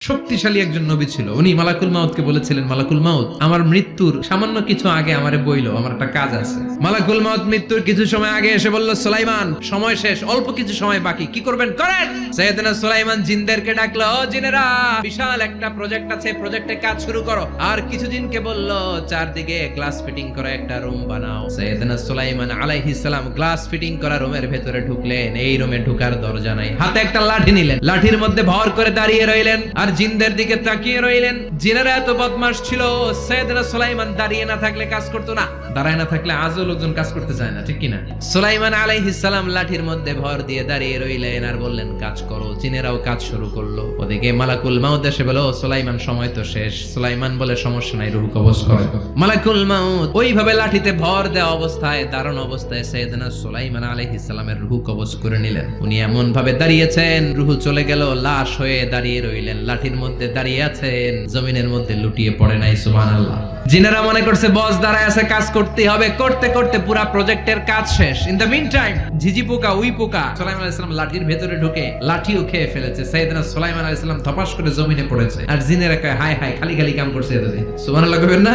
শক্তিশালী একজন নবী ছিল। উনি মালাকুল মাউতকে বলেছিলেন, মালাকুল মাউত, আমার মৃত্যুর সামান্য কিছু আগে আমারে বইলো, আমার একটা কাজ আছে। মালাকুল মাউত মৃত্যুর কিছু সময় আগে এসে বলল, সুলাইমান সময় শেষ, অল্প কিছু সময় বাকি, কি করবেন করেন। সাইয়েদনা সুলাইমান জিনদেরকে ডাকলো, ও জিনেরা, বিশাল একটা প্রজেক্ট আছে, প্রজেক্টে কাজ শুরু করো। আর কিছু জিনকে বলল, চারদিকে গ্লাস ফিটিং করা একটা রুম বানাও। সাইয়েদনা সুলাইমান আলাইহিস সালাম গ্লাস ফিটিং করা রুমের ভেতরে ঢুকলেন। এই রুমে ঢোকার দরজা নাই, হাতে একটা লাঠি নিলেন, লাঠির মধ্যে ভর করে দাঁড়িয়ে রইলেন আর জিনদের দিকে তাকিয়ে রইলেন। জিনেরা এত বদমাশ ছিল, সাইয়েদনা সুলাইমান দাঁড়িয়ে না থাকলে কাজ করতো না, দাঁড়ায় না থাকলে আজও লোকজন কাজ করতে চায় না, ঠিক কিনা? সুলাইমান আলাইহিস সালাম লাঠির মধ্যে ভর দিয়ে দাঁড়িয়ে রইলেন আর বললেন, কাজ করো। জিনেরাও কাজ শুরু করলো। ওদিকে মালাকুল মাউত এসে বলল, সুলাইমান সময় তো শেষ। সুলাইমান বলে, সমস্যা নাই, রূহ কবজ করো। মালাকুল মাউত ওইভাবে লাঠিতে ভর দেওয়া অবস্থায়, দাঁড়ানো অবস্থায় সাইয়েদনা সুলাইমান আলাইহিস সালামের রূহ কবজ করে নিলেন। উনি এমন ভাবে দাঁড়িয়েছেন, রূহ চলে গেল, লাশ হয়ে দাঁড়িয়ে রইলেন, লাঠির মধ্যে দাঁড়িয়ে আছেন, জমিনের মধ্যে লুটিয়ে পড়ে নাই। সুবহানাল্লাহ। জিনেরা মনে করছে বস দাঁড়ায় আছে, কাজ করতে হবে। করতে করতে পুরা প্রজেক্টের কাজ শেষ। ইন দ্য মিন টাইম ঝিঝি পোকা, উই পোকা সুলাইমান আলাইহিস সালাম লাঠির ভেতরে ঢুকে লাঠিও খেয়ে ফেলেছে। সাইয়েদনা সুলাইমান আলাইহিস সালাম ধপাস করে জমিনে পড়েছে। আর জিনেরা কয়, হায় হায়, খালি খালি কাম করছে এতদিন। সুবহানাল্লাহ কইবেন না?